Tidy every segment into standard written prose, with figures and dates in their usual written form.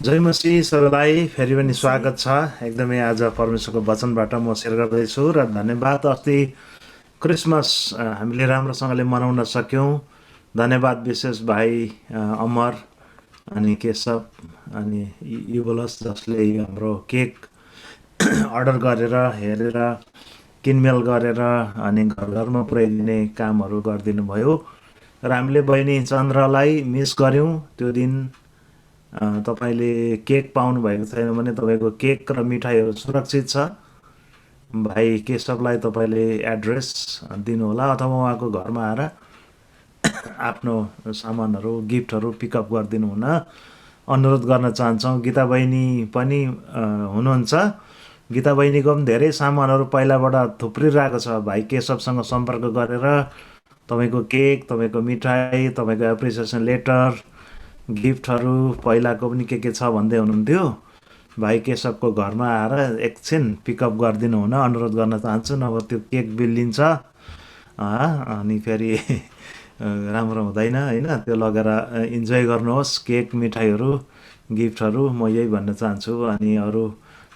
जय मसीह सबैलाई फेरि पनि स्वागत छ। एकदमै आज परमेश्वरको वचनबाट म सेयर गर्दैछु र धन्यवाद। अस्ति क्रिसमस हामीले राम्रोसँगले मनाउन सक्यौँ। धन्यवाद विशेष भाइ अमर अनि केशव अनि युवलस जसले यो हाम्रो केक अर्डर गरेर हेरेर किनमेल गरेर अनि घर घरमा पुर्याइदिने कामहरू गरिदिनु भयो र हामीले बहिनी चन्द्रलाई मिस गऱ्यौँ त्यो दिन। तपाईँले केक पाउनुभएको छैन भने तपाईँको केक र मिठाईहरू सुरक्षित छ। भाइ केशवलाई तपाईँले एड्रेस दिनुहोला अथवा उहाँको घरमा आएर आफ्नो सामानहरू गिफ्टहरू पिकअप गरिदिनु हुन अनुरोध गर्न चाहन्छौँ। गीता बहिनी पनि हुनुहुन्छ। गीता बहिनीको पनि धेरै सामानहरू पहिलाबाट थुप्रिरहेको छ। भाइ केशवसँग सम्पर्क गरेर तपाईँको केक, तपाईँको मिठाई, तपाईँको एप्रिसिएसन लेटर, गिफ्टहरू पहिलाको पनि के छ भन्दै हुनुहुन्थ्यो। भाइ केशवको घरमा आएर एकछिन पिकअप गरिदिनु हुन अनुरोध गर्न चाहन्छु, नभए त्यो केक बिल्लिन्छ अनि फेरि राम्रो हुँदैन होइन। त्यो लगेर इन्जोय गर्नुहोस् केक, मिठाईहरू, गिफ्टहरू, म यही भन्न चाहन्छु। अनि अरू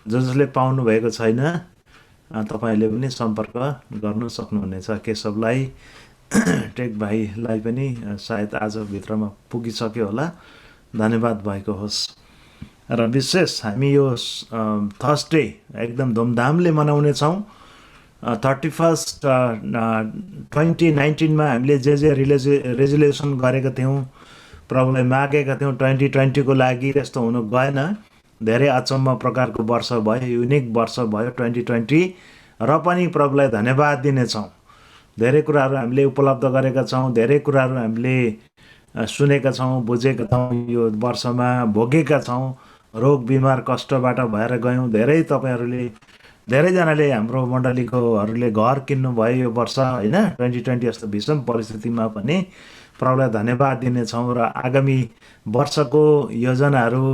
जसले पाउनुभएको छैन तपाईँहरूले पनि सम्पर्क गर्नु सक्नुहुनेछ। केशवलाई टेक भाइलाई पनि सायद आजभित्रमा पुगिसक्यो होला। धन्यवाद भएको होस्। र विशेष हामी यो थर्सडे एकदम धुमधामले मनाउनेछौँ। 31 2019मा हामीले जे रेजुलेसन गरेका थियौँ, प्रभुलाई मागेका थियौँ 2020को लागि, त्यस्तो हुनु गएन। धेरै अचम्म प्रकारको वर्ष भयो, युनिक वर्ष भयो 2020, र पनि प्रभुलाई धन्यवाद दिनेछौँ। धेरै कुराहरू हामीले उपलब्ध गरेका छौँ, धेरै कुराहरू हामीले सुनेका छौँ, बुझेका छौँ, यो वर्षमा भोगेका छौँ। रोग बिमार कष्टबाट भएर गयौँ। धेरैजनाले हाम्रो मण्डलीकोहरूले घर किन्नुभयो यो वर्ष होइन। 2020 जस्तो भीषण परिस्थितिमा पनि प्रभुलाई धन्यवाद दिनेछौँ र आगामी वर्षको योजनाहरू,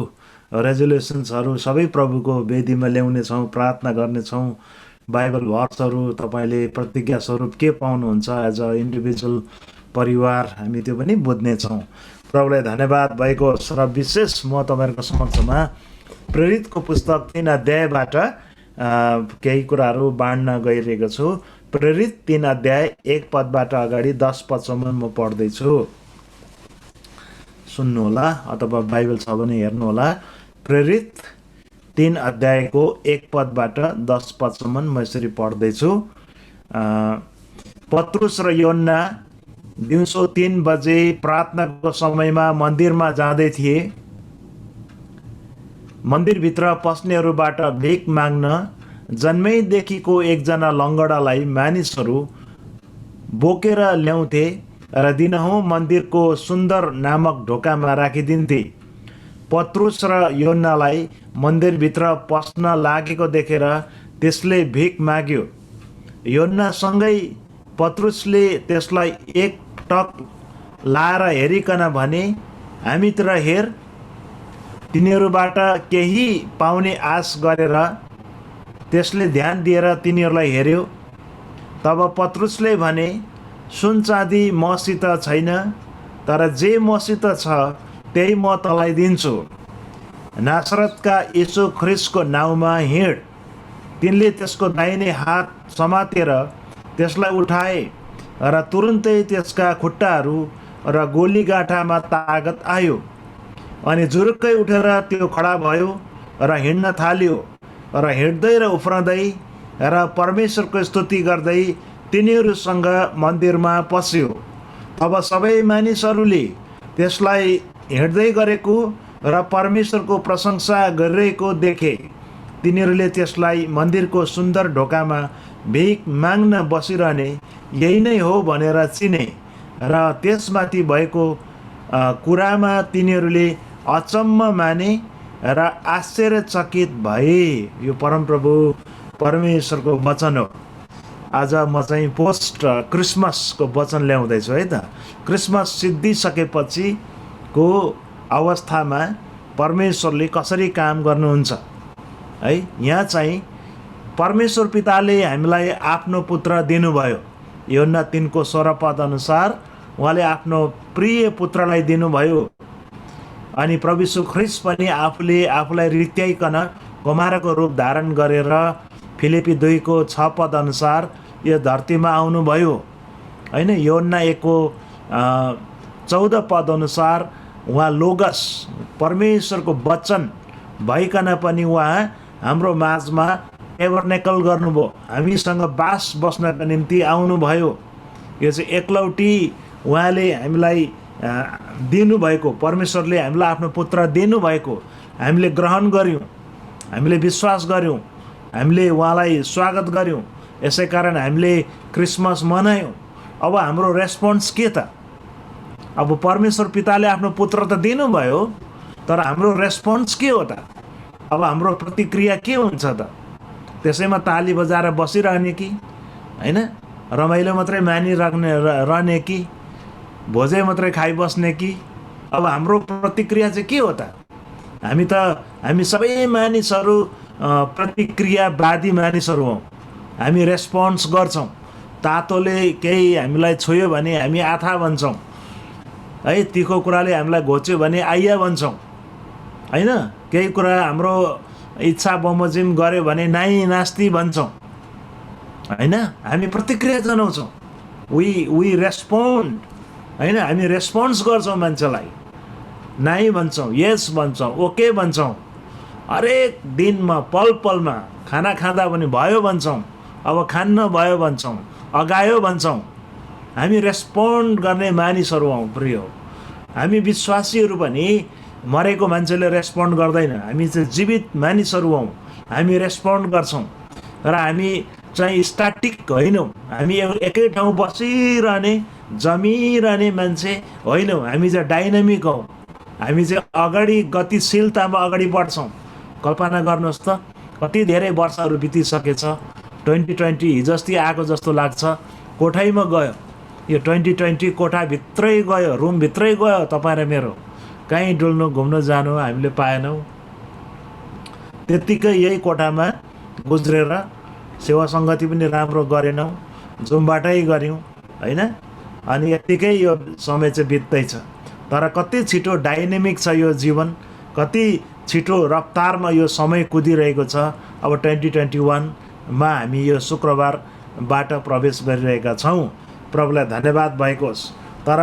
रेजुलेसन्सहरू सबै प्रभुको वेदीमा ल्याउनेछौँ, प्रार्थना गर्नेछौँ। बाइबल भर्सहरू तपाईँले प्रतिज्ञा स्वरूप के पाउनुहुन्छ एज अ इन्डिभिजुअल परिवार, हामी त्यो पनि बुझ्नेछौँ। प्रभुलाई धन्यवाद भएको र विशेष म तपाईँहरूको समक्षमा प्रेरितको पुस्तक 3 अध्यायबाट केही कुराहरू बाँड्न गइरहेको छु। प्रेरित 3 अध्याय 1 पदबाट अगाडि 10 पदसम्म म पढ्दैछु। सुन्नुहोला अथवा बाइबल छ भने हेर्नुहोला। प्रेरित 3 अध्यायको 1 पदबाट 10 पदसम्म म यसरी पढ्दैछु। पत्रुस र योन्ना दिउँसो 3 बजे प्रार्थनाको समयमा मन्दिरमा जाँदै थिए। मन्दिरभित्र पस्नेहरूबाट भिख माग्न जन्मैदेखिको एकजना लङ्गडालाई मानिसहरू बोकेर ल्याउँथे र दिनहुँ मन्दिरको सुन्दर नामक ढोकामा राखिदिन्थे। पत्रुस र योन्नालाई मन्दिरभित्र पस्न लागेको देखेर त्यसले भिख माग्यो। योन्नासँगै पत्रुसले त्यसलाई एक टक लाएर हेरिकन भने, हामीतिर हेर। तिनीहरूबाट केही पाउने आश गरेर त्यसले ध्यान दिएर तिनीहरूलाई हेऱ्यो। तब पत्रुसले भने, सुन चाँदी मसित छैन, तर जे मसित छ त्यही म तँलाई दिन्छु। नासरतका यीशु ख्रिस्टको नाउँमा हिँड। तिनले त्यसको दाहिने हात समातेर त्यसलाई उठाए र तुरुन्तै त्यसका खुट्टाहरू र गोलीगाँठामा तागत आयो अनि जुरुक्कै उठेर त्यो खडा भयो र हिँड्न थाल्यो र हिँड्दै र उफ्रँदै र परमेश्वरको स्तुति गर्दै तिनीहरूसँग मन्दिरमा पस्यो। तब सबै मानिसहरूले त्यसलाई हिँड्दै गरेको र परमेश्वरको प्रशंसा गरिरहेको देखे। तिनीहरूले त्यसलाई मन्दिरको सुन्दर ढोकामा भिख माग्न बसिरहने यही नै हो भनेर चिने र त्यसमाथि भएको कुरामा तिनीहरूले अचम्म माने र आश्चर्यचकित भए। यो परमप्रभु परमेश्वरको वचन हो। आज म चाहिँ पोस्ट क्रिसमसको वचन ल्याउँदैछु है त। क्रिसमस सिद्धिसकेपछिको अवस्थामा परमेश्वरले कसरी काम गर्नुहुन्छ है। यहाँ चाहिँ परमेश्वर पिताले हामीलाई आफ्नो पुत्र दिनुभयो। योन्ना 3:16 अनुसार उहाँले आफ्नो प्रिय पुत्रलाई दिनुभयो। अनि प्रभु यीशु ख्रीष्ट पनि आफूले आफूलाई रित्याइकन कुमारको रूप धारण गरेर फिलिपी 2:6 अनुसार यो धरतीमा आउनुभयो हैन। योहन्ना 1:14 अनुसार उहाँ लोगस परमेश्वरको वचन भइकन पनि उहाँ हाम्रो माझमा टेबरनेकल गर्नुभयो, हामीसँग बास बस्नको निम्ति आउनुभयो। यो चाहिँ एकलौटी उहाँले हामीलाई दिनुभएको, परमेश्वरले हामीलाई आफ्नो पुत्र दिनुभएको हामीले ग्रहण गऱ्यौँ, हामीले विश्वास गऱ्यौँ, हामीले उहाँलाई स्वागत गऱ्यौँ। यसै कारण हामीले क्रिसमस मनायौँ। अब हाम्रो रेस्पोन्स के त? अब परमेश्वर पिताले आफ्नो पुत्र त दिनुभयो, तर हाम्रो रेस्पोन्स के हो त? अब हाम्रो प्रतिक्रिया के हुन्छ त? त्यसैमा ताली बजाएर बसिरहने कि हैन, रमाइलो मात्रै रहने कि भोजै मात्रै खाइबस्ने कि? अब हाम्रो प्रतिक्रिया चाहिँ के हो त? हामी सबै मानिसहरू प्रतिक्रियावादी मानिसहरू हौँ। हामी रेस्पोन्स गर्छौँ। तातोले केही हामीलाई छोयो भने हामी आथा भन्छौँ है, तिखो कुराले हामीलाई घोच्यो भने आइया भन्छौँ हैन, केही कुरा हाम्रो इच्छा बमोजिम गर्यो भने नाइ नास्ति भन्छौँ हैन। हामी प्रतिक्रिया जनाउँछौँ, वी रेस्पोन्ड हैन। हामी रेस्पोन्स गर्छौँ, मान्छेलाई नाइ भन्छौँ, यस भन्छौँ, ओके भन्छौँ। हरेक दिनमा पल पलमा खाना खाँदा पनि भयो भन्छौँ, अब खान्न भयो भन्छौँ, अगायो भन्छौँ। हामी रेस्पोन्ड गर्ने मानिसहरू हौँ प्रिय। हामी विश्वासीहरू पनि मरेको मान्छेले रेस्पोन्ड गर्दैन, हामी चाहिँ जीवित मानिसहरू हौँ, हामी रेस्पोन्ड गर्छौँ। तर हामी चाहिँ स्ट्याटिक होइनौँ, हामी एकै ठाउँ बसिरहने जमिरहने मान्छे होइनौँ, हामी चाहिँ डाइनामिक हौँ। हामी चाहिँ अगाडि गतिशीलतामा अगाडि बढ्छौँ। कल्पना गर्नुहोस् त, कति धेरै वर्षहरू बितिसकेछ, 2020 हिजोस्ति आएको जस्तो लाग्छ। कोठाइमा गयो, यो 2020 कोठाभित्रै गयो, रुमभित्रै गयो तपाईँ र मेरो। कहीँ डुल्नु घुम्न जानु हामीले पाएनौँ। त्यत्तिकै यही कोठामा गुज्रेर सेवा सङ्गति पनि राम्रो गरेनौँ, जुमबाटै गऱ्यौँ हैन। अनि यत्तिकै यो समय चाहिँ बित्दैछ। तर कति छिटो डाइनेमिक छ यो जीवन, कति छिटो रफ्तारमा यो समय कुदिरहेको छ। अब 2021मा हामी यो शुक्रबारबाट प्रवेश गरिरहेका छौँ। प्रभुलाई धन्यवाद भएको होस्। तर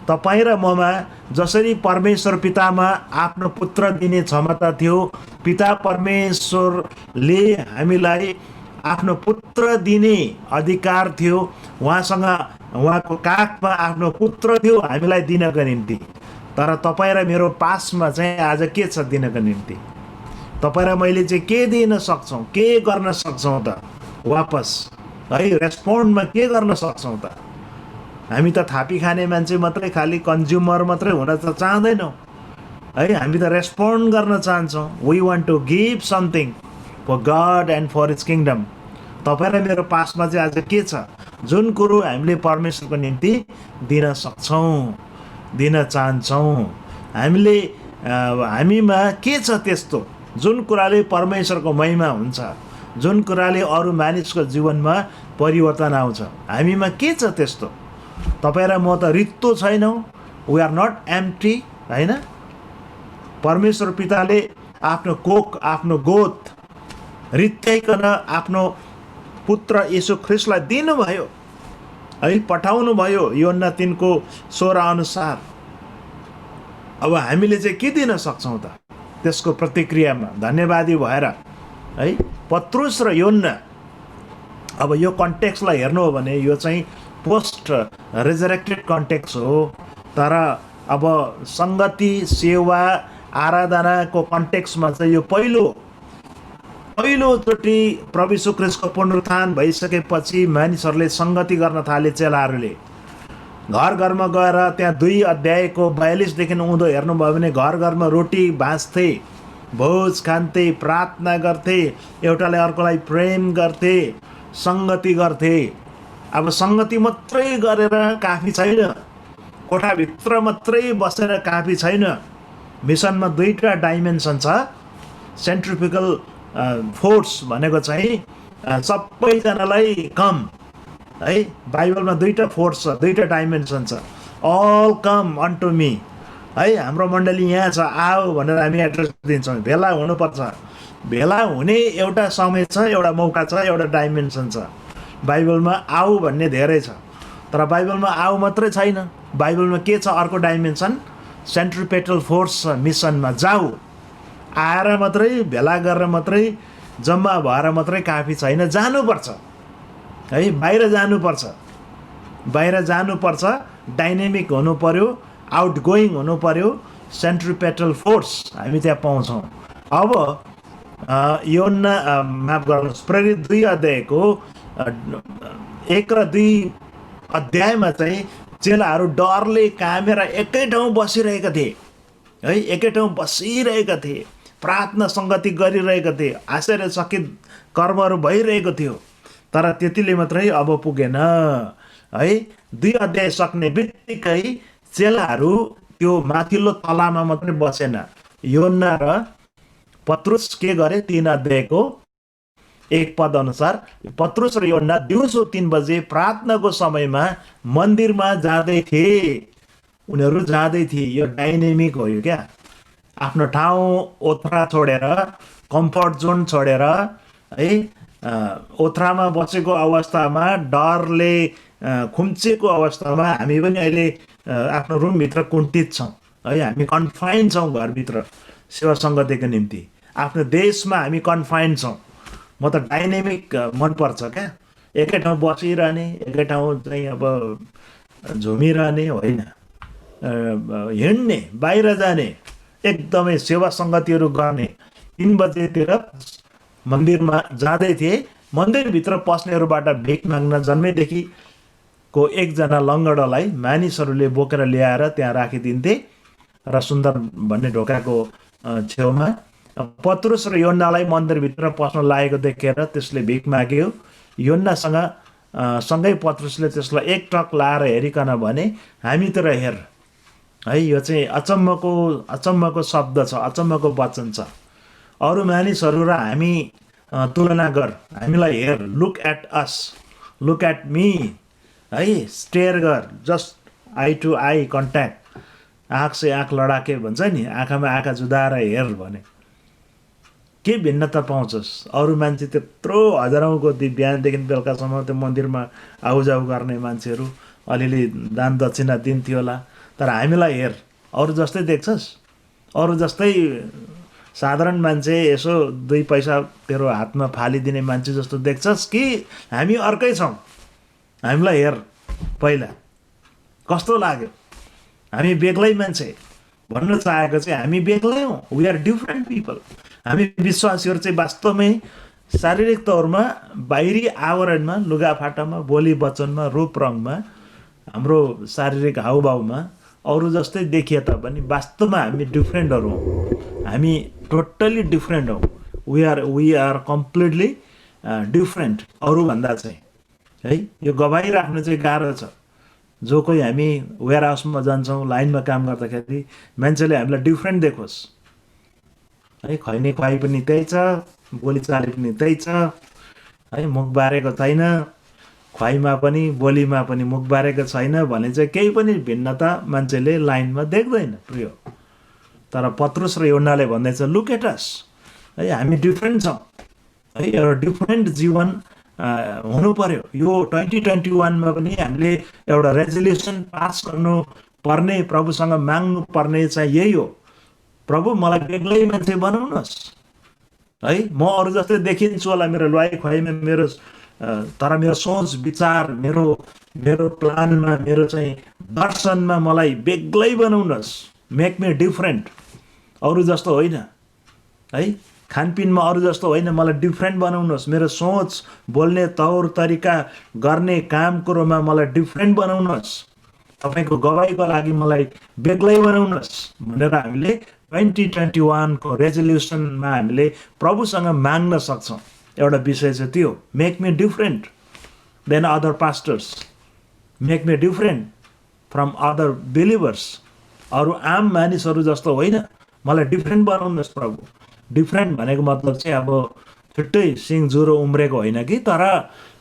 तपाईँ र ममा जसरी परमेश्वर पितामा आफ्नो पुत्र दिने क्षमता थियो, पिता परमेश्वरले हामीलाई आफ्नो पुत्र दिने अधिकार थियो। उहाँसँग, उहाँको काखमा आफ्नो पुत्र थियो हामीलाई दिनको निम्ति। तर तपाईँ र मेरो पासमा चाहिँ आज के छ दिनको निम्ति? तपाईँ र मैले चाहिँ के दिन सक्छौँ, के गर्न सक्छौँ त? वापस है रेस्पोन्डमा के गर्न सक्छौँ त? हामी त थापी खाने मान्छे मात्रै, खालि कन्ज्युमर मात्रै हुन त चाहँदैनौँ है। हामी त रेस्पोन्ड गर्न चाहन्छौँ। We want to give something for God and for his kingdom. तपाईँ र मेरो पासमा चाहिँ आज के छ? जुन कुरो हामीले परमेश्वरको निम्ति दिन सक्छौँ, दिन चाहन्छौँ। हामीमा के छ त्यस्तो जुन कुराले परमेश्वरको महिमा हुन्छ, जुन कुराले अरू मानिसको जीवनमा परिवर्तन आउँछ? हामीमा के छ त्यस्तो? तपाईँ र म त रित्तो छैनौँ। वी आर नट एम्प्टी हैन। परमेश्वर पिताले आफ्नो कोख, आफ्नो गोद रित्याइकन आफ्नो पुत्र येशू ख्रीष्टलाई दिनुभयो है, पठाउनु भयो योहन्ना 3:16 अनुसार। अब हामीले चाहिँ के दिन सक्छौँ त? त्यसको प्रतिक्रियामा धन्यवादी भएर है। पत्रुस र योहन्ना, अब यो कन्टेक्स्टलाई हेर्नु हो भने यो चाहिँ पोस्ट रेजरेक्टेड कन्टेक्स्ट हो। तर अब सङ्गति, सेवा, आराधनाको कन्टेक्स्टमा चाहिँ यो पहिलोचोटि प्रभु यीशु ख्रीष्टको पुनरुत्थान भइसकेपछि मानिसहरूले सङ्गति गर्न थाले। चेलाहरूले घर घरमा गएर त्यहाँ 2 अध्यायको 42देखि उँधो हेर्नुभयो भने घर घरमा रोटी बाँच्थे, भोज खान्थे, प्रार्थना गर्थे, एउटाले अर्कोलाई प्रेम गर्थे, सङ्गति गर्थे। अब सङ्गति मात्रै गरेर काफी छैन, कोठाभित्र मात्रै बसेर काफी छैन। मिसनमा 2टा डाइमेन्सन छ। सेन्ट्रिफ्युगल फोर्स भनेको चाहिँ सबैजनालाई कम है। बाइबलमा 2टा फोर्स छ, 2टा डाइमेन्सन छ। All come on to me, है हाम्रो मण्डली यहाँ छ आओ भनेर हामी एड्रेस दिन्छौँ। भेला हुनुपर्छ। भेला हुने एउटा समय छ, एउटा मौका छ, एउटा डाइमेन्सन छ। बाइबलमा आऊ भन्ने धेरै छ, तर बाइबलमा आऊ मात्रै छैन। बाइबलमा के छ अर्को डाइमेन्सन? सेन्ट्रिपेटल फोर्स छ मिसनमा। जाऊ, आएर मात्रै भेला गरेर मात्रै जम्मा भएर मात्रै काफी छैन, जानुपर्छ है, बाहिर जानुपर्छ। बाहिर जानुपर्छ, डाइनेमिक हुनु पर्यो, आउट गोइङ हुनु पर्यो, सेन्ट्रिपेटल फोर्स हामी त्यहाँ पाउँछौँ। अब योन्ना माफ गर्नुहोस्, प्रेरित 2 अध्यायको 1 र 2 अध्यायमा चाहिँ चेलाहरू डरले कामेर एकै ठाउँ बसिरहेका थिए है, एकै ठाउँ बसिरहेका थिए, प्रार्थना सङ्गति गरिरहेका थिए, आश्चर्यचकित कर्महरू भइरहेको थियो। तर त्यतिले मात्रै अब पुगेन है। 2 अध्याय सक्ने बित्तिकै चेलाहरू त्यो माथिल्लो तलामा मात्रै बसेन। योन्ना र पत्रुस के गरे? 3 अध्यायको 1 पद अनुसार पत्रुस र योन्ना दिउँसो 3 बजे प्रार्थनाको समयमा मन्दिरमा जाँदै थिए। उनीहरू जाँदै थिए। यो डाइनेमिक हो यो क्या। आफ्नो ठाउँ ओथ्रा छोडेर, कम्फर्ट जोन छोडेर है, ओथ्रामा बसेको अवस्थामा, डरले खुम्चेको अवस्थामा हामी पनि अहिले आफ्नो रुमभित्र कुण्ठित छौँ है। हामी कन्फाइन्ड छौँ घरभित्र सेवा सङ्गतिको निम्ति। आफ्नो देशमा हामी कन्फाइन्ड छौँ। म त डाइनेमिक मनपर्छ क्या। एकै ठाउँ बसिरहने, एकै ठाउँ चाहिँ अब झुमिरहने होइन, हिँड्ने, बाहिर जाने, एकदमै सेवा सङ्गतिहरू गर्ने। 3 बजेतिर मन्दिरमा जाँदै थिए। मन्दिरभित्र पस्नेहरूबाट भिख माग्न जन्मेदेखिको एकजना लङ्गडलाई मानिसहरूले बोकेर ल्याएर त्यहाँ राखिदिन्थे र सुन्दर भन्ने ढोकाको छेउमा पत्रुस र योन्नालाई मन्दिरभित्र पस्न लागेको देखेर त्यसले भिख माग्यो। योन्नासँग सँगै पत्रुसले त्यसलाई एकटक लाएर हेरिकन भने, हामीतिर हेर है। यो चाहिँ अचम्मको शब्द छ, अचम्मको वचन छ। अरू मानिसहरू र हामी तुलना गर, हामीलाई हेर, look at us, look at me है, स्टेयर गर, just eye to eye contact, आँख से आँख लडाके भन्छ नि, आँखामा आँखा जुदाएर हेर भने के भिन्नता पाउँछस्? अरू मान्छे त्यत्रो हजारौँको बिहानदेखि बेलुकासम्म त्यो मन्दिरमा आउजाउ गर्ने मान्छेहरू अलिअलि दान दक्षिणा दिन्थ्यो होला, तर हामीलाई हेर, अरू जस्तै देख्छस्? अरू जस्तै साधारण मान्छे, यसो 2 पैसा तेरो हातमा फालिदिने मान्छे जस्तो देख्छस् कि हामी अर्कै छौँ? हामीलाई हेर पहिला, कस्तो लाग्यो? हामी बेग्लै मान्छे भन्न चाहेको चाहिँ हामी बेग्लै हौँ। We are different people. हामी विश्वासीहरू चाहिँ वास्तवमै शारीरिक तौरमा, बाहिरी आवरणमा, लुगाफाटामा, बोली वचनमा, रूप रङमा, हाम्रो शारीरिक हाउभाउमा अरू जस्तै देखिए तापनि वास्तवमा हामी डिफ्रेन्टहरू हौँ। हामी टोटल्ली डिफ्रेन्ट हौँ। वी आर कम्प्लिटली डिफ्रेन्ट अरूभन्दा चाहिँ है। यो गवाही राख्नु चाहिँ गाह्रो छ। जो कोही हामी वेयर हाउसमा जान्छौँ, लाइनमा काम गर्दाखेरि मान्छेले हामीलाई डिफ्रेन्ट देखोस् है। खैने खुवाई पनि त्यही छ, बोलीचाली पनि त्यही छ है। मुख बारेको छैन, खुवाईमा पनि बोलीमा पनि मुख बारेको छैन भने चाहिँ केही पनि भिन्नता मान्छेले लाइनमा देख्दैन प्रिय। तर पत्रुस र योन्नाले भन्दैछ, लुक एट अस है, हामी डिफ्रेन्ट छौँ है। एउटा डिफ्रेन्ट जीवन हुनु पर्यो। यो 2021मा पनि हामीले एउटा रेजोल्युसन पास गर्नु पर्ने, प्रभुसँग माग्नु पर्ने चाहिँ यही हो, प्रभु मलाई बेग्लै मान्छे बनाउनुहोस् है। म अरू जस्तै देखिन्छु होला मेरो लुवाई खुवाईमा, मेरो तर मेरो सोच विचार, मेरो प्लानमा, मेरो चाहिँ दर्शनमा मलाई बेग्लै बनाउनुहोस्। मेक मी डिफ्रेन्ट, अरू जस्तो होइन है। खानपिनमा अरू जस्तो होइन, मलाई डिफ्रेन्ट बनाउनुहोस्। मेरो सोच, बोल्ने तौर तरिका, गर्ने काम कुरोमा मलाई डिफ्रेन्ट बनाउनुहोस्। तपाईँको गवाईको लागि मलाई बेग्लै बनाउनुहोस् भनेर हामीले 2021को रेजोल्युसनमा हामीले प्रभुसँग माग्न सक्छौँ। एउटा विषय चाहिँ त्यो, make me different then other pastors, make me different from other believers. अरू आम मानिसहरू जस्तो होइन, मलाई डिफ्रेन्ट बनाउनुहोस् प्रभु। डिफ्रेन्ट भनेको मतलब चाहिँ अब छुट्टै सिङ जुरो उम्रेको होइन कि, तर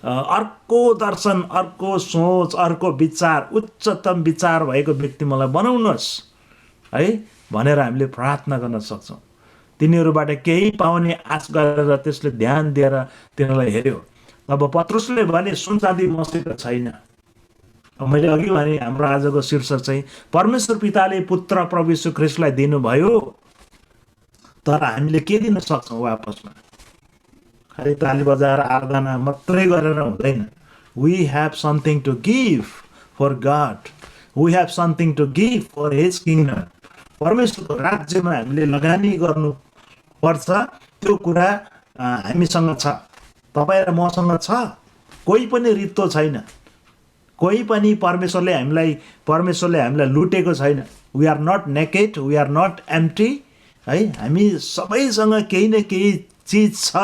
अर्को दर्शन, अर्को सोच, अर्को विचार, उच्चतम विचार भएको व्यक्ति मलाई बनाउनुहोस् है भनेर हामीले प्रार्थना गर्न सक्छौँ। तिनीहरूबाट केही पाउने आश गरेर त्यसले ध्यान दिएर तिनीहरूलाई हेऱ्यो। अब पत्रुसले भने सुन चाँदी मसित छैन। मैले अघि भने हाम्रो आजको शीर्षक चाहिँ परमेश्वर पिताले पुत्र प्रभु यीशु ख्रीष्टलाई दिनुभयो, तर हामीले के दिन सक्छौँ वापसमा? खालि ताली बजाएर आराधना मात्रै गरेर हुँदैन। We have something to give for God, we have something to give for his kingdom. परमेश्वरको राज्यमा हामीले लगानी गर्नुपर्छ। त्यो कुरा हामीसँग छ, तपाईँ र मसँग छ। कोही पनि रित्तो छैन, कोही पनि परमेश्वरले हामीलाई लुटेको छैन। We are not naked, we are not empty है। हामी सबैसँग केही न केही चिज छ।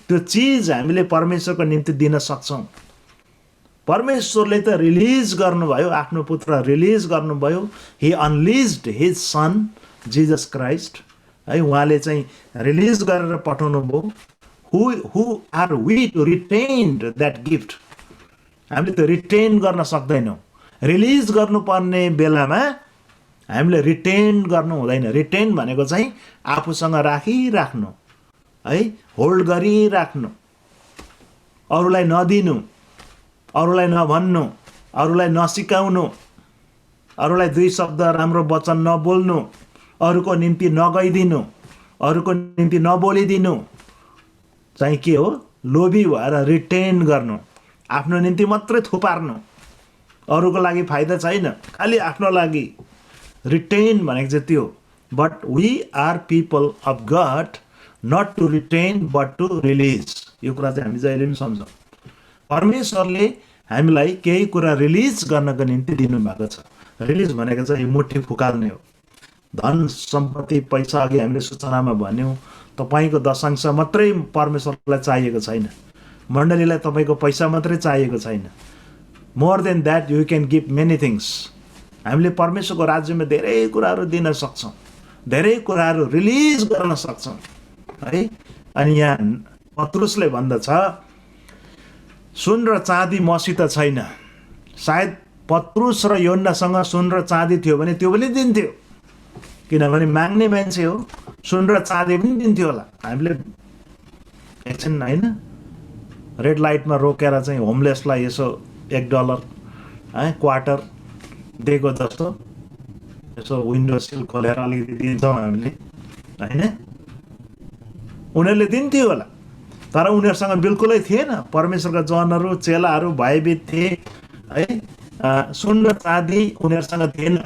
त्यो चिज हामीले परमेश्वरको निम्ति दिन सक्छौँ। परमेश्वरले त रिलिज गर्नुभयो, आफ्नो पुत्र रिलिज गर्नुभयो। He unleashed his son Jesus Christ है। उहाँले चाहिँ रिलिज गरेर पठाउनु भयो। Who are we to retain that gift? हामीले त्यो रिटेन गर्न सक्दैनौँ। रिलिज गर्नुपर्ने बेलामा हामीले रिटेन गर्नु हुँदैन। रिटेन भनेको चाहिँ आफूसँग राखिराख्नु है, होल्ड गरिराख्नु, अरूलाई नदिनु, अरूलाई नभन्नु, अरूलाई नसिकाउनु, अरूलाई दुई शब्द राम्रो वचन नबोल्नु, अरूको निम्ति नगइदिनु, अरूको निम्ति नबोलिदिनु चाहिँ के हो? लोभी भएर रिटेन गर्नु, आफ्नो निम्ति मात्रै थुपार्नु, अरूको लागि फाइदा छैन, खालि आफ्नो लागि। रिटेन भनेको चाहिँ त्यो। But we are people of God, not to retain but to release. यो कुरा चाहिँ हामी जहिले पनि सम्झौँ। परमेश्वरले हामीलाई केही कुरा रिलिज गर्नको निम्ति दिनुभएको छ। रिलिज भनेको चाहिँ मुठी फुकाल्ने हो। धन सम्पत्ति पैसा, अघि हामीले सूचनामा भन्यौँ, तपाईँको दशांश मात्रै परमेश्वरलाई चाहिएको छैन। मण्डलीलाई तपाईँको पैसा मात्रै चाहिएको छैन। More than that you can give many things. हामीले परमेश्वरको राज्यमा धेरै कुराहरू दिन सक्छौँ, धेरै कुराहरू रिलिज गर्न सक्छौँ है। अनि यहाँ पत्रुसले भन्दछ सुन र चाँदी मसित छैन। सायद पत्रुस र योन्नासँग सुन र चाँदी थियो भने त्यो पनि दिन्थ्यो, किनभने माग्ने मान्छे हो। सुन र चाँदी पनि दिन्थ्यो होला। हामीले एकछिन होइन रेड लाइटमा रोकेर चाहिँ होमलेसलाई यसो $1 है क्वार्टर दिएको जस्तो यसो विन्डो सिल खोलेर अलिकति दिन्छौँ हामीले होइन। उनीहरूले दिन्थ्यो होला, तर उनीहरूसँग बिल्कुलै थिएन। परमेश्वरका जनहरू, चेलाहरू भयभीत थिए है। सुन र चाँदी उनीहरूसँग थिएन।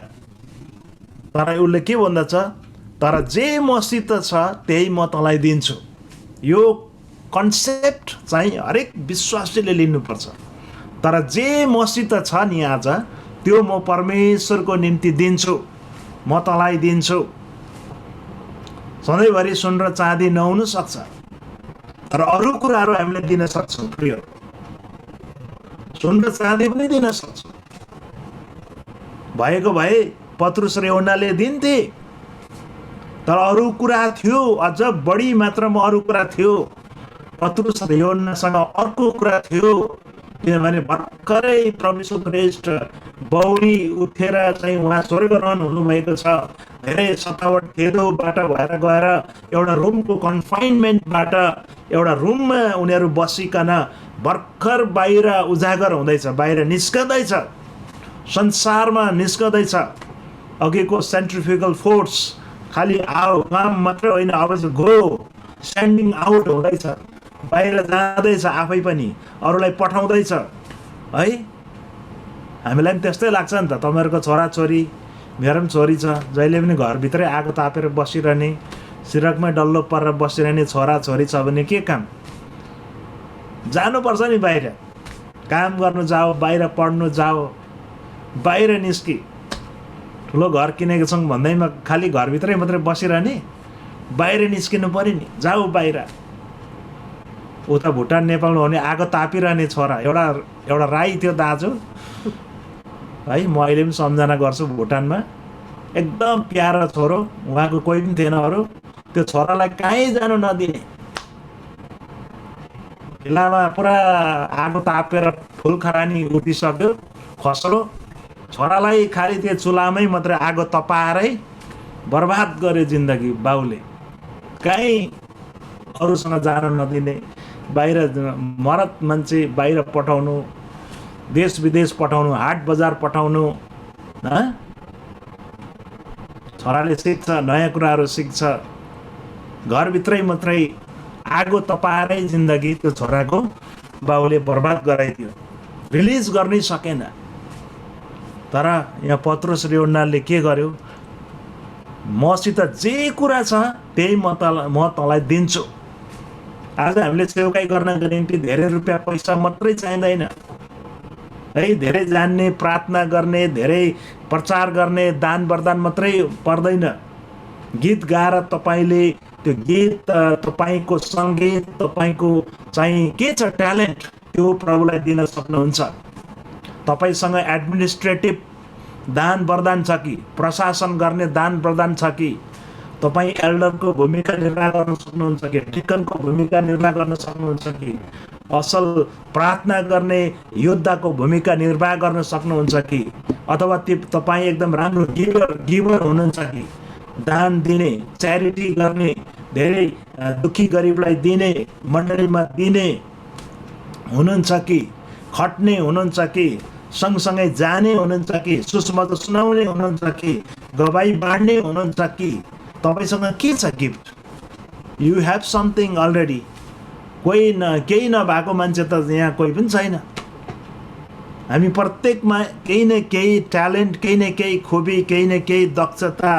तर उसले के भन्दछ? तर जे मसित छ त्यही म तँलाई दिन्छु। यो कन्सेप्ट चाहिँ हरेक विश्वासीले लिनुपर्छ। तर जे मसित छ नि आज, त्यो म परमेश्वरको निम्ति दिन्छु, म तँलाई दिन्छु। सधैँभरि सुन र चाँदी नहुनु सक्छ, तर अरू कुराहरू हामीले दिन सक्छौँ। प्रिय, सुन र चाँदी पनि दिन सक्छौँ। भएको भए पत्रुस र योन्नाले दिन्थे, तर अरू कुरा थियो, अझ बढी मात्रामा अरू कुरा थियो। पत्रुस र योन्नासँग अर्को कुरा थियो, किनभने भर्खरै परमेश्वर ख्रीष्ट बौरी उठेर चाहिँ उहाँ स्वर्गरोहण हुनुभएको छ। धेरै सतावट खेदोबाट भएर गएर एउटा रुमको कन्फाइनमेन्टबाट एउटा रुममा उनीहरू बसिकन भर्खर बाहिर उजागर हुँदैछ, बाहिर निस्कँदैछ, संसारमा निस्कँदैछ। अघिको सेन्ट्रिफ्युगल फोर्स खालि आओ काम मात्र होइन, अब चाहिँ गो स्ट्यान्डिङ आउट हुँदैछ, बाहिर जाँदैछ, आफै पनि अरूलाई पठाउँदैछ है। हामीलाई पनि त्यस्तै लाग्छ नि त। तपाईँहरूको छोराछोरी, मेरो पनि छोरी छ, जहिले पनि घरभित्रै आगो तापेर बसिरहने, सिरकमै डल्लो परेर बसिरहने छोराछोरी छ भने के काम? जानुपर्छ नि बाहिर, काम गर्नु जाओ, बाहिर पढ्नु जाओ, बाहिर निस्कि। ठुलो घर किनेको छौँ भन्दैमा खालि घरभित्रै मात्रै बसिरहने, बाहिर निस्किनु पऱ्यो नि, जाऊ बाहिर। उता भुटान नेपालमा भने आगो तापिरहने छोरा, एउटा राई थियो दाजु है। म अहिले पनि सम्झना गर्छु। भुटानमा एकदम प्यारो छोरो, उहाँको कोही पनि थिएन अरू। त्यो छोरालाई कहीँ जानु नदिने, ढिलामा पुरा आगो तापेर फुल खरानी उठिसक्यो, खस्रो। छोरालाई खालि त्यो चुलामै मात्रै आगो तपाएरै बर्बाद गरे जिन्दगी बाउले। कहीँ अरूसँग जान नदिने, बाहिर मरद मान्छे बाहिर पठाउनु, देश विदेश पठाउनु, हाट बजार पठाउनु। छोराले सिक्छ, नयाँ कुराहरू सिक्छ, घरभित्रै मात्रै आगो तपाएरै जिन्दगी त्यो छोराको बाउले बर्बाद गराइदियो, रिलिज गर्नै सकेन। तर यहाँ पत्रुस र यूहन्नाले के गर्यो? मसित जे कुरा छ त्यही म तँलाई दिन्छु। आज हामीले सेवकाई गर्नको निम्ति धेरै रुपियाँ पैसा मात्रै चाहिँदैन है, धेरै जान्ने, प्रार्थना गर्ने, धेरै प्रचार गर्ने, दान वरदान मात्रै पर्दैन। गीत गाएर तपाईँले त्यो गीत, तपाईँको सङ्गीत, तपाईँको चाहिँ के छ ट्यालेन्ट, त्यो प्रभुलाई दिन सक्नुहुन्छ। तपाईँसँग एडमिनिस्ट्रेटिभ दान वरदान छ कि, प्रशासन गर्ने दान वरदान छ कि, तपाईँ एल्डरको भूमिका निर्वाह गर्न सक्नुहुन्छ कि, डिकनको भूमिका निर्वाह गर्न सक्नुहुन्छ कि, असल प्रार्थना गर्ने योद्धाको भूमिका निर्वाह गर्न सक्नुहुन्छ कि, अथवा तपाईँ एकदम राम्रो गिभर हुनुहुन्छ कि, दान दिने, च्यारिटी गर्ने, धेरै दुखी गरिबलाई दिने, मण्डलीमा दिने हुनुहुन्छ कि, खट्ने हुनुहुन्छ कि, सँगसँगै जाने हुनुहुन्छ कि, सुसमाचार सुनाउने हुनुहुन्छ कि, गवाई बाँड्ने हुनुहुन्छ कि, तपाईँसँग के छ gift? You have something already. केही नभएको मान्छे त यहाँ कोही पनि छैन। हामी प्रत्येकमा केही न केही ट्यालेन्ट, केही न केही खुबी, केही न केही दक्षता,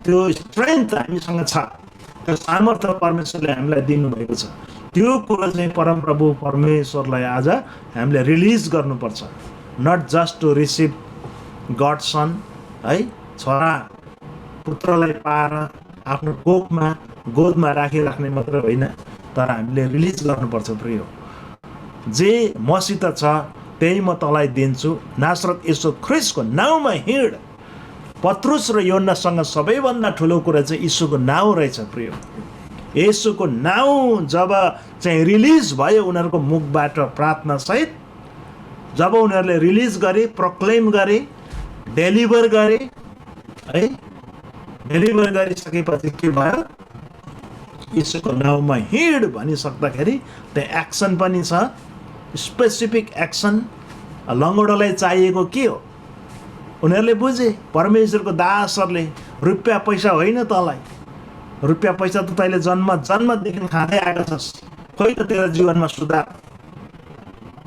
त्यो स्ट्रेन्थ हामीसँग छ। त्यो सामर्थ्य परमेश्वरले हामीलाई दिनुभएको छ। त्यो कुरो चाहिँ परमप्रभु परमेश्वरलाई आज हामीले रिलिज गर्नुपर्छ। Not just to receive God son, है, छोरा पुत्रलाई पाएर आफ्नो गोदमा राखिराख्ने मात्र होइन, तर हामीले रिलिज गर्नुपर्छ। प्रिय, जे मसित छ त्यही म तँलाई दिन्छु, नासरत यीशु ख्रिस्टको नाउँमा हिँड। पत्रुस र यूहन्नासँग सबैभन्दा ठुलो कुरा चाहिँ यीशुको नाउँ रहेछ। प्रिय, येशूको नाउँ जब चाहिँ रिलिज भयो उनीहरूको मुखबाट प्रार्थना सहित, जब उनीहरूले रिलिज गरे, प्रोक्लेम गरे, डेलिभर गरे, है, डेलिभर गरिसकेपछि के भयो? येशूको नाउँमा हिँड भनिसक्दाखेरि त्यहाँ एक्सन पनि छ, स्पेसिफिक एक्सन। लङ्गोडोलाई चाहिएको के हो? उनीहरूले बुझे, परमेश्वरको दासहरूले, रुपियाँ पैसा होइन तँलाई, रुपियाँ पैसा त तैँले जन्मदेखि खाँदै आएको छस्, खोइ त तेरो जीवनमा सुधार।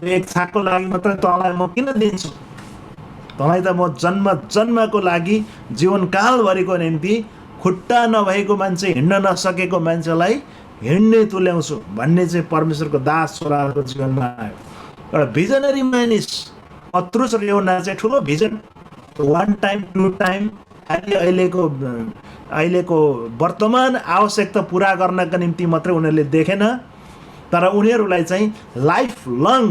एक छाकको लागि मात्रै तँलाई म किन दिन्छु? तँलाई त म जन्मको लागि, जीवनकालभरिको निम्ति खुट्टा नभएको मान्छे, हिँड्न नसकेको मान्छेलाई हिँड्ने तुल्याउँछु भन्ने चाहिँ परमेश्वरको दास छोराहरूको जीवनमा आयो। एउटा भिजनरी मानिस पत्रुस र यूहन्ना चाहिँ ठुलो vision, one time to time, खालि अहिलेको वर्तमान आवश्यकता पुरा गर्नका निम्ति मात्रै उनीहरूले देखेन, तर उनीहरूलाई चाहिँ लाइफ लङ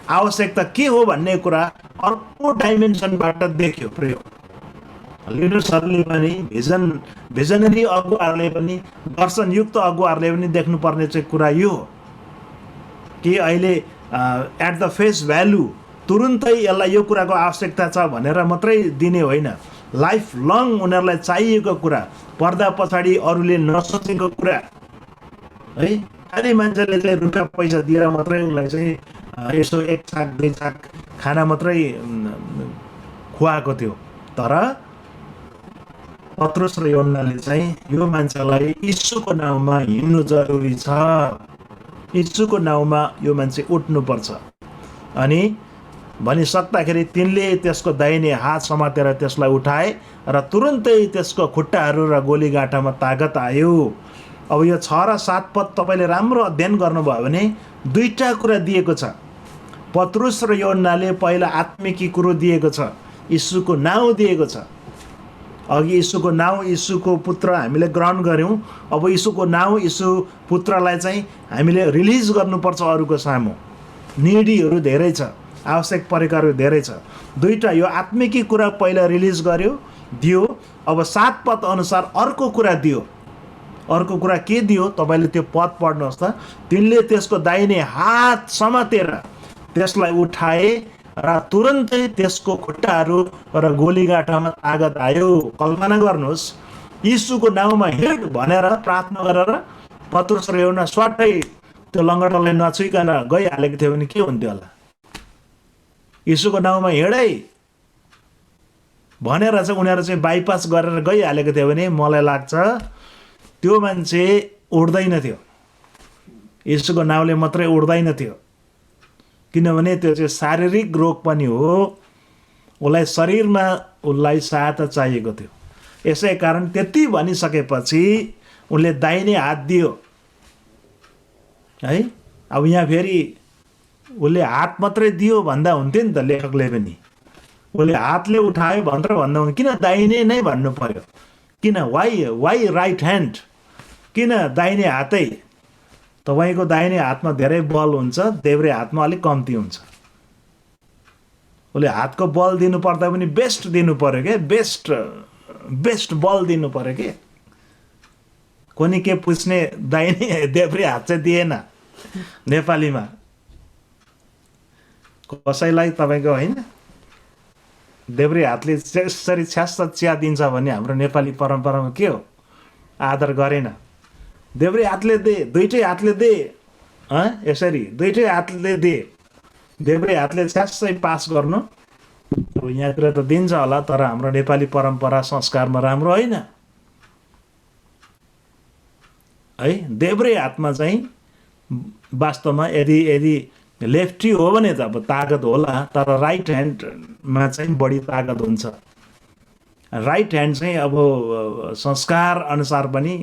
आवश्यकता के हो भन्ने कुरा अर्को डाइमेन्सनबाट देख्यो। प्रिय, लिडर्सहरूले पनि, भिजनरी अगुवाहरूले पनि, दर्शनयुक्त अगुवाहरूले पनि देख्नुपर्ने चाहिँ कुरा यो हो कि अहिले एट द फेस भ्यालु तुरुन्तै यसलाई यो कुराको आवश्यकता छ भनेर मात्रै दिने होइन। लाइफ लङ उनीहरूलाई चाहिएको कुरा, पर्दा पछाडि अरूले नसोचेको कुरा, है। खालि मान्छेले चाहिँ रुपियाँ पैसा दिएर मात्रै उसलाई चाहिँ यसो एक छाक दुई छाक खाना मात्रै खुवाएको थियो। तर पत्रुस र यूहन्नाले चाहिँ यो मान्छेलाई यीशुको नाउँमा हिँड्नु जरुरी छ, यीशुको नाउँमा यो मान्छे उठ्नुपर्छ। अनि भनिसक्दाखेरि तिनले त्यसको दाहिने हात समातेर त्यसलाई उठाए र तुरुन्तै त्यसको खुट्टाहरू र गोलीगाँठामा तागत आयो। अब यो 6 र 7 पद तपाईँले राम्रो अध्ययन गर्नुभयो भने दुईटा कुरा दिएको छ। पत्रुस र यूहन्नाले पहिला आत्मिकी कुरो दिएको छ, यीशुको नाउँ दिएको छ। अघि यीशुको नाउँ, यीशुको पुत्र हामीले ग्रहण गऱ्यौँ। अब यीशुको नाउँ, यीशु पुत्रलाई चाहिँ हामीले रिलिज गर्नुपर्छ अरूको सामु। निडीहरू धेरै छ, आवश्यक परेकाहरू धेरै छ। दुईटा, यो आत्मिकी कुरा पहिला रिलिज दियो। अब 7 पद अनुसार अर्को कुरा दियो। अर्को कुरा के दियो? तपाईँले त्यो पद पढ्नुहोस् त। तिनले त्यसको दाहिने हात समातेर त्यसलाई उठाए र तुरन्तै त्यसको खुट्टाहरू र गोलीगाठामा तागत आयो। कल्पना गर्नुहोस्, यीशुको नाउँमा हिँड भनेर प्रार्थना गरेर पत्रुस र यूहन्ना स्वाटै त्यो लङ्गडालाई नछुइकन गइहालेको थियो भने के हुन्थ्यो होला? यीशुको नाउँमा हिँडै भनेर चाहिँ उनीहरू चाहिँ बाइपास गरेर गइहालेको थियो भने मलाई लाग्छ त्यो मान्छे उड्दैन थियो। यीशुको नाउँले मात्रै उड्दैन थियो, किनभने त्यो चाहिँ शारीरिक रोग पनि हो, उसलाई शरीरमा उसलाई सहायता चाहिएको थियो। यसै कारण त्यति भनिसकेपछि उनले दाहिने हात दियो है। अब यहाँ फेरि उसले हात मात्रै दियो भन्दा हुन्थ्यो नि त, लेखकले पनि उसले हातले उठायो भनेर भन्दा हुन्थ्यो। किन दाहिने नै भन्नु पर्यो? किन वाइ राइट ह्यान्ड? किन दाहिने हातै? तपाईँको दाहिने हातमा धेरै बल हुन्छ, देब्रे हातमा अलिक कम्ती हुन्छ। उसले हातको बल दिनु पर्दा पनि बेस्ट दिनु पर्यो के, बेस्ट बल दिनु पर्यो के। कोनी के पुछ्ने दाहिने देब्रे हात चाहिँ दिएन नेपालीमा कसैलाई, तपाईँको होइन देब्रे हातले यसरी छ्यास चिया दिन्छ भने हाम्रो नेपाली परम्परामा के हो? आदर गरेन। देब्रे हातले दे, दुइटै हातले दे, यसरी दुइटै हातले दे, देब्रे हातले छ्यासै पास गर्नु। अब यहाँतिर त दिन्छ होला, तर हाम्रो नेपाली परम्परा संस्कारमा राम्रो होइन है। देब्रे हातमा चाहिँ वास्तवमा यदि लेफ्टी हो भने त अब तागत होला, तर राइट ह्यान्डमा चाहिँ बढी तागत हुन्छ। राइट ह्यान्ड चाहिँ अब संस्कार अनुसार पनि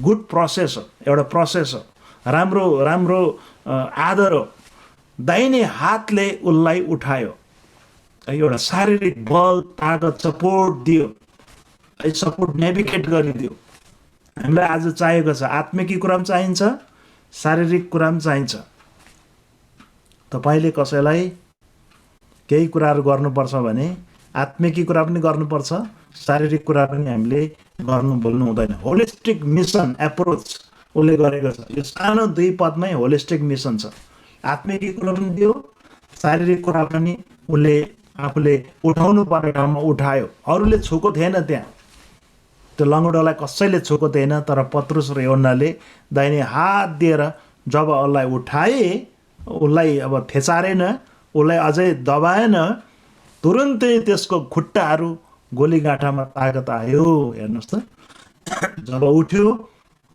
गुड प्रोसेस हो, एउटा प्रोसेस हो, राम्रो आदर हो। दाहिने हातले उसलाई उठायो, एउटा शारीरिक बल, तागत, सपोर्ट दियो, सपोर्ट नेभिगेट गरिदियो। हामीलाई आज चाहिएको छ, आत्मिकी कुरा पनि चाहिन्छ, शारीरिक कुरा पनि चाहिन्छ। तपाईँले कसैलाई केही कुराहरू गर्नुपर्छ भने आत्मिकी कुरा पनि गर्नुपर्छ, शारीरिक कुरा पनि हामीले गर्नु भुल्नु हुँदैन। होलिस्टिक मिसन एप्रोच उसले गरेको छ। यो सानो 2 पदमै होलिस्टिक मिसन छ। आत्मिकी कुरा पनि दियो, शारीरिक कुरा पनि उसले आफूले उठाउनु पर्ने ठाउँमा उठायो। अरूले छुको थिएन, त्यहाँ त्यो लङ्गडोलाई कसैले छुको थिएन, तर पत्रुस र यूहन्नाले दाहिने हात दिएर जब उसलाई उठाए, उसलाई अब थेचारेन, उसलाई अझै दबाएन, तुरुन्तै त्यसको खुट्टाहरू गोलीगाठामा तागत आयो। हेर्नुहोस् त, जब उठ्यो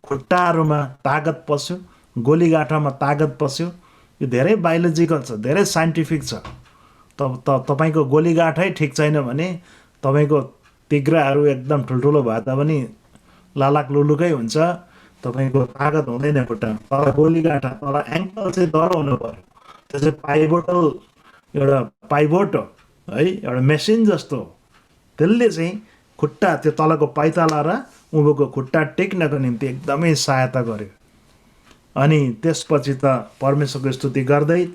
खुट्टाहरूमा तागत पस्यो, गोलीगाठामा तागत पस्यो। यो धेरै बायोलोजिकल छ, धेरै साइन्टिफिक छ। तपाईँको गोलीगाठै ठिक छैन भने तपाईँको तिग्राहरू एकदम ठुल्ठुलो भए तापनि लालाक लुलुकै हुन्छ, तपाईँको तागत हुँदैन खुट्टामा। तर गोलीगाठा, तर एङ्कल चाहिँ डर हुनु पर्यो। त्यो चाहिँ एउटा पाइभोट हो है, एउटा मेसिन जस्तो। त्यसले चाहिँ खुट्टा, त्यो तलको पाइताला र उँभोको खुट्टा टेक्नको निम्ति एकदमै सहायता गर्यो। अनि त्यसपछि त परमेश्वरको स्तुति गर्दै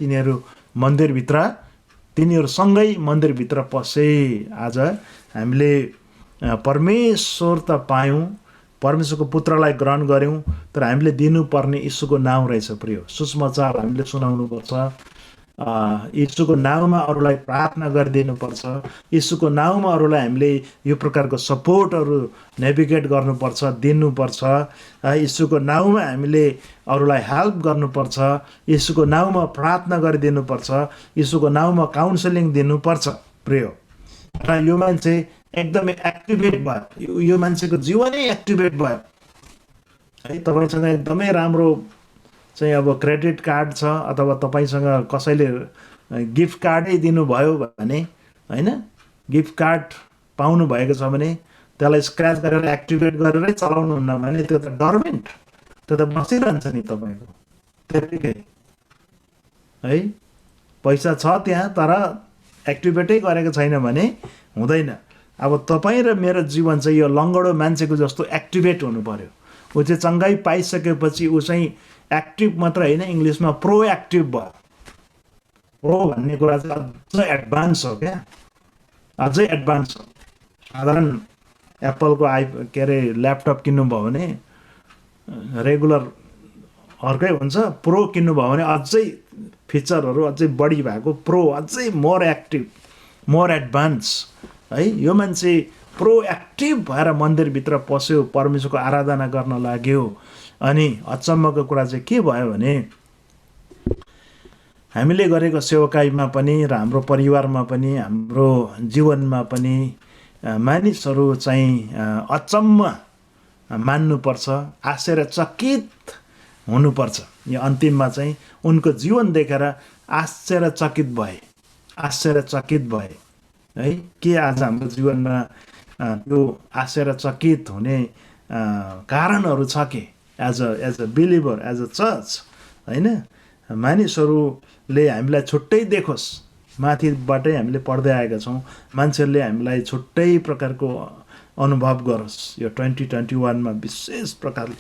तिनीहरूसँगै मन्दिरभित्र पसे। आज हामीले परमेश्वर त पायौँ, परमेश्वरको पुत्रलाई ग्रहण गऱ्यौँ, तर हामीले दिनुपर्ने यीशुको नाउँ रहेछ प्रिय। सुसमाचार हामीले सुनाउनुपर्छ, यीशुको नाउँमा अरूलाई प्रार्थना गरिदिनुपर्छ, यीशुको नाउँमा अरूलाई हामीले यो प्रकारको सपोर्टहरू नेभिगेट गर्नुपर्छ, दिनुपर्छ। यीशुको नाउँमा हामीले अरूलाई हेल्प गर्नुपर्छ, यीशुको नाउँमा प्रार्थना गरिदिनुपर्छ, यीशुको नाउँमा काउन्सिलिङ दिनुपर्छ प्रिय। र यो मान्छे एकदमै एक्टिभेट भयो, यो मान्छेको जीवनै एक्टिभेट भयो है। तपाईँसँग एकदमै राम्रो चाहिँ अब क्रेडिट कार्ड छ, अथवा तपाईँसँग कसैले गिफ्ट कार्डै दिनुभयो भने होइन, गिफ्ट कार्ड पाउनु भएको छ भने त्यसलाई स्क्रैच गरेर एक्टिभेट गरेरै चलाउनुहुन्न भने त्यो त डर्मेन्ट, त्यो त बसिरहन्छ नि तपाईँको त्यतिकै है। पैसा छ त्यहाँ, तर एक्टिभेटै गरेको छैन भने हुँदैन। अब तपाईँ र मेरो जीवन चाहिँ यो लङ्गडो मान्छेको जस्तो एक्टिभेट हुनु पर्यो। ऊ चाहिँ चङ्गाई पाइसकेपछि ऊ चाहिँ एक्टिभ मात्र होइन, इङ्ग्लिसमा प्रोएक्टिभ भयो। प्रो भन्ने कुरा चाहिँ अझै एडभान्स हो क्या, अझै एडभान्स हो। साधारण एप्पलको ल्यापटप किन्नुभयो भने रेगुलर अर्कै हुन्छ। प्रो किन्नुभयो भने अझै फिचरहरू अझै बढी भएको प्रो, अझै मोर एक्टिभ, मोर एडभान्स है। यो मान्छे प्रो एक्टिभ भएर मन्दिरभित्र पस्यो, परमेश्वरको आराधना गर्न लाग्यो। अनि अचम्मको कुरा चाहिँ के भयो भने हामीले गरेको सेवकाईमा पनि र हाम्रो परिवारमा पनि हाम्रो जीवनमा पनि मानिसहरू चाहिँ अचम्म मान्नुपर्छ, आश्चर्यचकित हुनुपर्छ। यो अन्तिममा चाहिँ उनको जीवन देखेर आश्चर्यचकित भए है। के आज हाम्रो जीवनमा त्यो आश्चर्यचकित हुने कारणहरू छ कि as a believer, as a church होइन। मानिसहरूले हामीलाई छुट्टै देखोस्, माथिबाटै हामीले पढ्दै आएका छौँ, मान्छेहरूले हामीलाई छुट्टै प्रकारको अनुभव गरोस्। यो 2021मा विशेष प्रकारले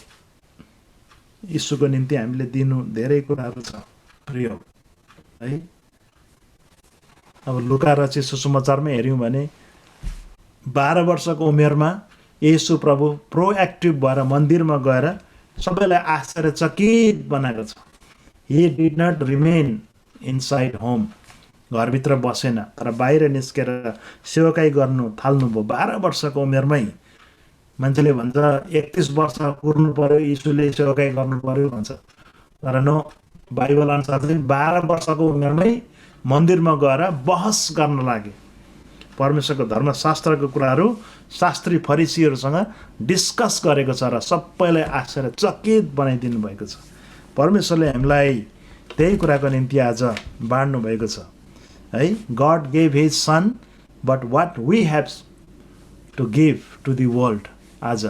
यीशुको निम्ति हामीले दिनु धेरै कुराहरू छ प्रिय है। अब लुका रचित सुसमाचारमै हेऱ्यौँ भने 12 वर्षको उमेरमा येशू प्रभु प्रोएक्टिभ भएर मन्दिरमा गएर सबैलाई आश्चर्यचकित बनाएको छ। He did not remain inside home, घरभित्र बसेन, तर बाहिर निस्केर सेवकाई गर्नु थाल्नुभयो 12 वर्षको उमेरमै। मान्छेले भन्छ 31 वर्ष पुर्नु पर्यो यीशुले सेवकाई गर्नु पर्यो भन्छ, तर नो, बाइबल अनुसार चाहिँ 12 वर्षको उमेरमै मन्दिरमा गएर बहस गर्न लागे। परमेश्वरको धर्मशास्त्रको कुराहरू शास्त्री फरिसीहरूसँग डिस्कस गरेको छ र सबैलाई आश्चर्यचकित बनाइदिनु भएको छ। परमेश्वरले हामीलाई त्यही कुराको निम्ति आज बाँड्नु भएको छ है। God gave his son, but what we have to give to the world. आज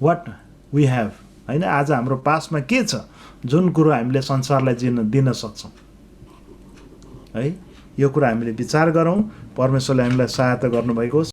वाट वी हेभ होइन, आज हाम्रो पासमा के छ जुन कुरो हामीले संसारलाई दिन सक्छौँ है। यो कुरा हामीले विचार गरौँ। परमेश्वरले हामीलाई सहायता गर्नुभएको